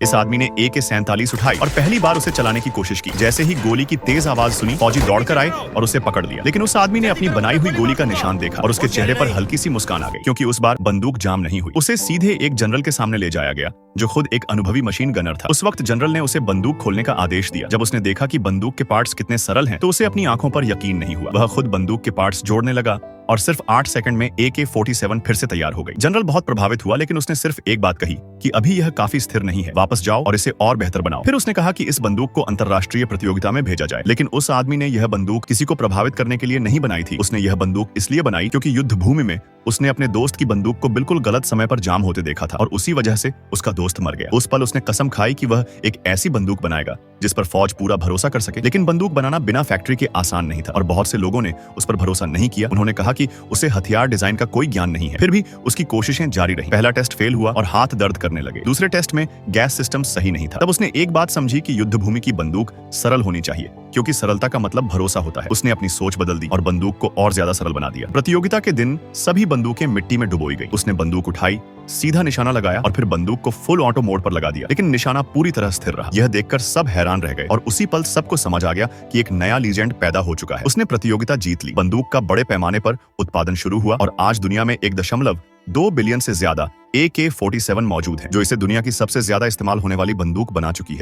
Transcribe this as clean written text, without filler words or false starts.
इस आदमी ने AK-47 उठाई और पहली बार उसे चलाने की कोशिश की। जैसे ही गोली की तेज आवाज सुनी, फौजी दौड़कर आए और उसे पकड़ लिया। लेकिन उस आदमी ने अपनी बनाई हुई गोली का निशान देखा और उसके चेहरे पर हल्की सी मुस्कान आ गई, क्योंकि उस बार बंदूक जाम नहीं हुई। उसे सीधे एक जनरल के सामने ले जाया गया, जो खुद एक अनुभवी मशीन गनर था। उस वक्त जनरल ने उसे बंदूक खोलने का आदेश दिया। जब उसने देखा कि बंदूक के पार्ट्स कितने सरल हैं, तो उसे अपनी आंखों पर यकीन नहीं हुआ। वह खुद बंदूक के पार्ट्स जोड़ने लगा और सिर्फ 8 सेकंड में AK-47 फिर से तैयार हो गई। जनरल बहुत प्रभावित हुआ, लेकिन उसने सिर्फ एक बात कही कि अभी यह काफी स्थिर नहीं है, वापस जाओ और इसे और बेहतर बनाओ। फिर उसने कहा कि इस बंदूक को अंतरराष्ट्रीय प्रतियोगिता में भेजा जाए। लेकिन उस आदमी ने यह बंदूक किसी को प्रभावित करने के लिए नहीं बनाई थी। उसने यह बंदूक इसलिए बनाई क्योंकि युद्ध भूमि में उसने अपने दोस्त की बंदूक को बिल्कुल गलत समय पर जाम होते देखा था और उसी वजह से उसका दोस्त मर गया। उस पल उसने कसम खाई कि वह एक ऐसी बंदूक बनाएगा जिस पर फौज पूरा भरोसा कर सके। लेकिन बंदूक बनाना बिना फैक्ट्री के आसान नहीं था और बहुत से लोगों ने उस पर भरोसा नहीं किया। उन्होंने कहा कि उसे हथियार डिजाइन का कोई ज्ञान नहीं है। फिर भी उसकी कोशिशें जारी रहीं। पहला टेस्ट फेल हुआ और हाथ दर्द करने लगे। दूसरे टेस्ट में गैस सिस्टम सही नहीं था। तब उसने एक बात समझी कि युद्ध भूमि की बंदूक सरल होनी चाहिए, क्योंकि सरलता का मतलब भरोसा होता है। उसने अपनी सोच बदल दी और बंदूक को और ज्यादा सरल बना दिया। प्रतियोगिता के दिन सभी बंदूकें मिट्टी में डुबोई गई। उसने बंदूक उठाई, सीधा निशाना लगाया और फिर बंदूक को फुल ऑटो मोड पर लगा दिया। लेकिन निशाना पूरी तरह स्थिर रहा। यह देखकर सब हैरान रह गए और उसी पल सबको समझ आ गया कि एक नया लीजेंड पैदा हो चुका है। उसने प्रतियोगिता जीत ली। बंदूक का बड़े पैमाने पर उत्पादन शुरू हुआ और आज दुनिया में 1.2 बिलियन से ज्यादा AK-47 मौजूद है, जो इसे दुनिया की सबसे ज्यादा इस्तेमाल होने वाली बंदूक बना चुकी है।